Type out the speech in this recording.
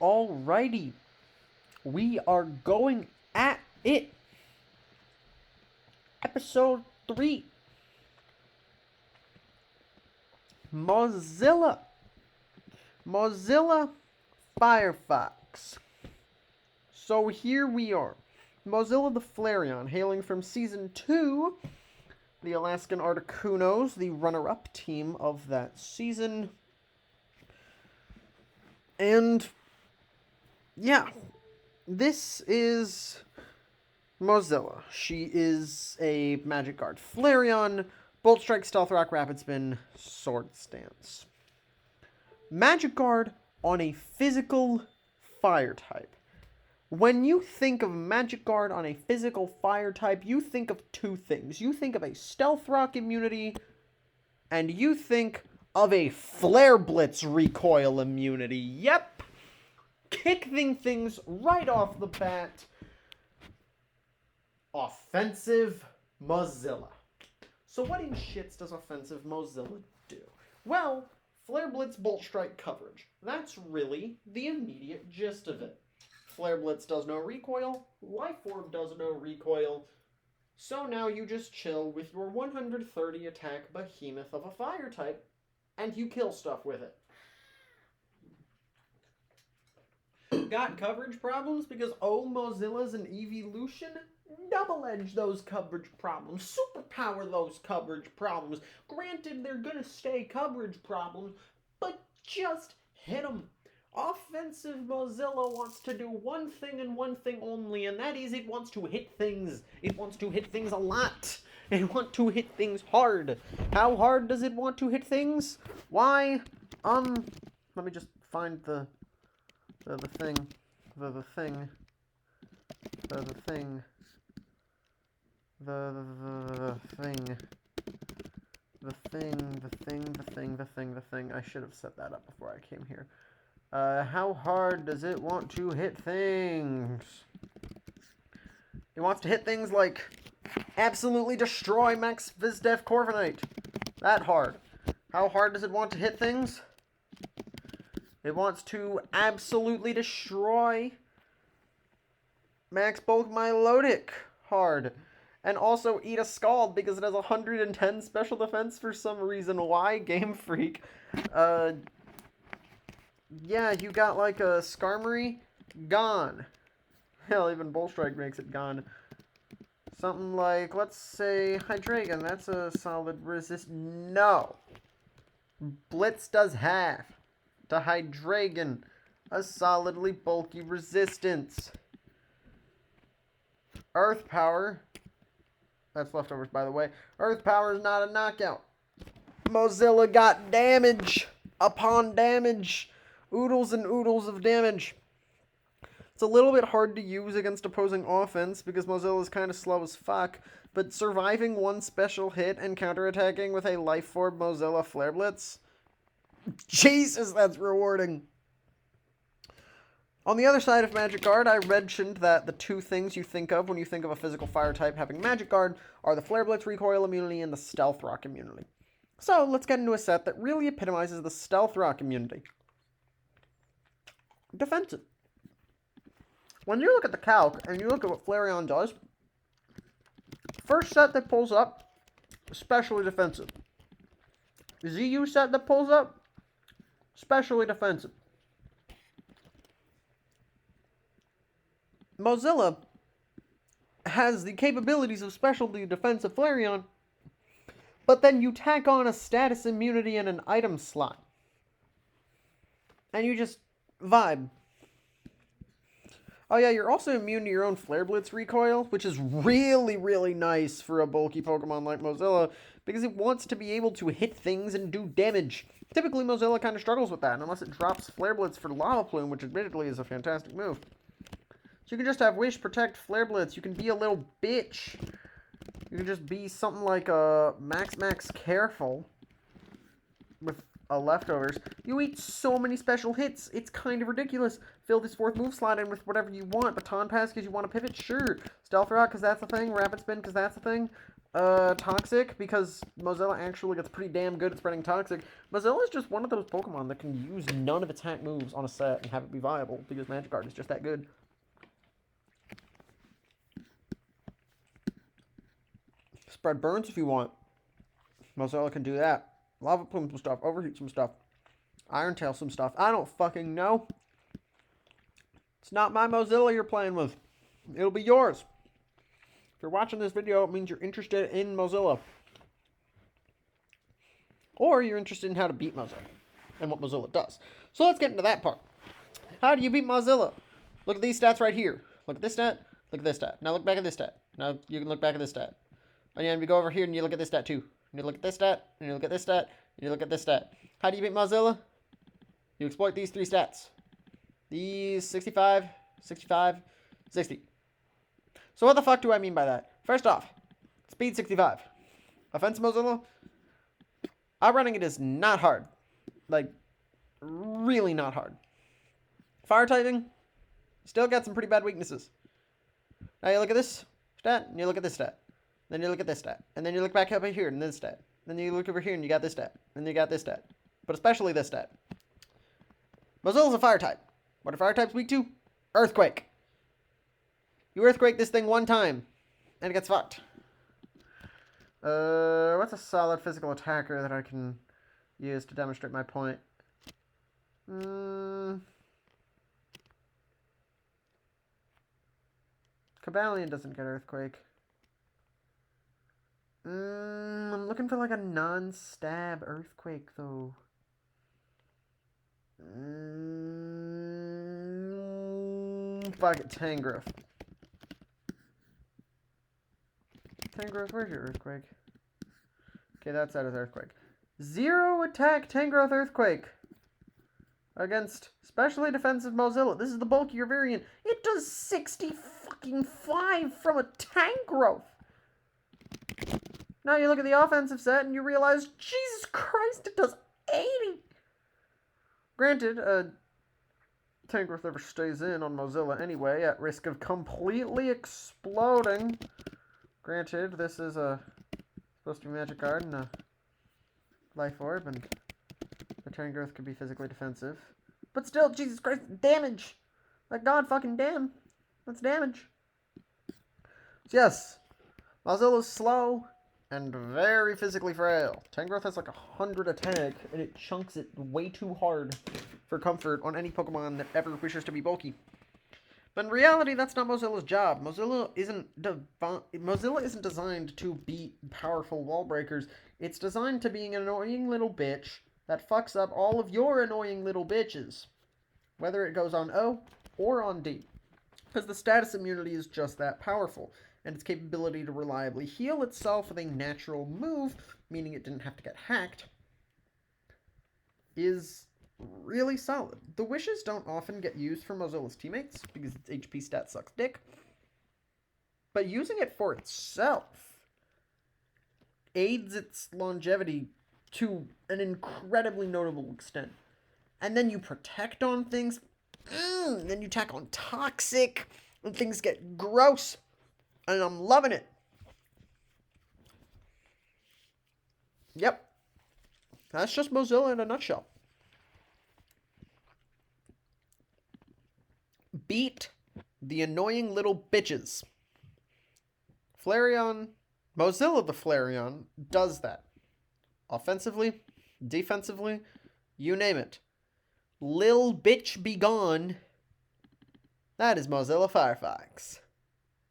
Alrighty, we are going at it. Episode 3. Mozilla. Mozilla Firefox. So here we are. Mozilla the Flareon, hailing from Season 2. The Alaskan Articunos, the runner-up team of that season. And yeah, this is Mozilla. She is a Magic Guard Flareon, Bolt Strike, Stealth Rock, Rapid Spin, Sword Stance. Magic Guard on a physical fire type. When you think of Magic Guard on a physical fire type, you think of two things. You think of a Stealth Rock immunity, and you think of a Flare Blitz recoil immunity. Yep! Kicking things right off the bat. Offensive Mozilla. So what in shits does offensive Mozilla do? Well, Flare Blitz Bolt Strike coverage. That's really the immediate gist of it. Flare Blitz does no recoil, Life Orb does no recoil, so now you just chill with your 130 attack behemoth of a fire type, and you kill stuff with it. Got coverage problems because Mozilla's an evolution? Double-edge those coverage problems. Superpower those coverage problems. Granted, they're gonna stay coverage problems, but just hit them. Offensive Mozilla wants to do one thing and one thing only, and that is it wants to hit things. It wants to hit things a lot. It wants to hit things hard. How hard does it want to hit things? Why? Let me just find the thing. The thing. I should have set that up before I came here. How hard does it want to hit things? It wants to hit things like absolutely destroy Max Vizdev Corviknight. That hard. How hard does it want to hit things? It wants to absolutely destroy Max Bulk Milotic hard. And also eat a Scald because it has 110 special defense for some reason. Why? Game Freak. Yeah, you got like a Skarmory, gone. Hell, even Bolt Strike makes it gone. Something like, let's say, Hydreigon, that's a solid resist. No. Blitz does half. To Hydreigon, a solidly bulky resistance. Earth Power, that's leftovers by the way. Earth Power is not a knockout. Mozilla got damage upon damage. Oodles and oodles of damage. It's a little bit hard to use against opposing offense because Mozilla is kind of slow as fuck, but surviving one special hit and counterattacking with a Life Orb Mozilla Flare Blitz, Jesus, that's rewarding. On the other side of Magic Guard, I mentioned that the two things you think of when you think of a physical fire type having Magic Guard are the Flare Blitz recoil immunity and the Stealth Rock immunity. So let's get into a set that really epitomizes the Stealth Rock immunity. Defensive. When you look at the calc and you look at what Flareon does, first set that pulls up, especially defensive. ZU set that pulls up, especially defensive. Mozilla has the capabilities of specialty defensive Flareon, but then you tack on a status immunity and an item slot. And you just vibe. Oh yeah, you're also immune to your own Flare Blitz recoil, which is really, really nice for a bulky Pokemon like Mozilla, because it wants to be able to hit things and do damage. Typically, Mozilla kind of struggles with that, unless it drops Flare Blitz for Lava Plume, which admittedly is a fantastic move. So you can just have Wish, Protect, Flare Blitz. You can be a little bitch. You can just be something like a Max Careful with leftovers. You eat so many special hits, it's kind of ridiculous. Fill this fourth move slot in with whatever you want. Baton Pass because you want to pivot? Sure. Stealth Rock because that's the thing. Rapid Spin because that's the thing. Toxic, because Mozilla actually gets pretty damn good at spreading Toxic. Mozilla is just one of those Pokemon that can use none of its hack moves on a set and have it be viable, because Magikarp is just that good. Spread burns if you want. Mozilla can do that. Lava Plume some stuff. Overheat some stuff. Iron Tail some stuff. I don't fucking know. It's not my Mozilla you're playing with. It'll be yours. If you're watching this video, it means you're interested in Mozilla. Or you're interested in how to beat Mozilla and what Mozilla does. So let's get into that part. How do you beat Mozilla? Look at these stats right here. Look at this stat. Look at this stat. Now look back at this stat. Now you can look back at this stat. And then we go over here and you look at this stat too. And you look at this stat. And you look at this stat. And you look at this stat. How do you beat Mozilla? You exploit these three stats. These 65, 65, 60. So what the fuck do I mean by that? First off, speed 65. Offensive Mozilla, outrunning it is not hard. Like, really not hard. Fire typing, still got some pretty bad weaknesses. Now you look at this stat, and you look at this stat. Then you look at this stat. And then you look back up here, and this stat. Then you look over here, and you got this stat. And you got this stat. But especially this stat. Mozilla's a fire type. What are fire types weak to? Earthquake. You earthquake this thing one time, and it gets fucked. What's a solid physical attacker that I can use to demonstrate my point? Cobalion doesn't get earthquake. I'm looking for like a non-stab earthquake though. Fuck it, Tangrowth. Tangrowth, where's your earthquake? Okay, that's out of earthquake. 0 attack Tangrowth earthquake against specially defensive Mozilla. This is the bulkier variant. It does 60 fucking 5 from a Tangrowth. Now you look at the offensive set and you realize, Jesus Christ, it does 80. Granted, Tangrowth never stays in on Mozilla anyway, at risk of completely exploding. Granted, this is supposed to be Magic Card and a Life Orb, and the Tangrowth could be physically defensive. But still, Jesus Christ, damage! Like, god fucking damn. That's damage. So yes, Mozilla's slow and very physically frail. Tangrowth has like 100 attack, and it chunks it way too hard for comfort on any Pokemon that ever wishes to be bulky. But in reality, that's not Mozilla's job. Mozilla isn't designed to beat powerful wall breakers. It's designed to be an annoying little bitch that fucks up all of your annoying little bitches, whether it goes on O or on D. Because the status immunity is just that powerful, and its capability to reliably heal itself with a natural move, meaning it didn't have to get hacked, is really solid. The wishes don't often get used for Mozilla's teammates because its HP stat sucks dick. But using it for itself aids its longevity to an incredibly notable extent. And then you protect on things, then you tack on Toxic, and things get gross. And I'm loving it. Yep. That's just Mozilla in a nutshell. Beat the annoying little bitches. Flareon, Mozilla the Flareon, does that. Offensively, defensively, you name it. Lil bitch be gone. That is Mozilla Firefox.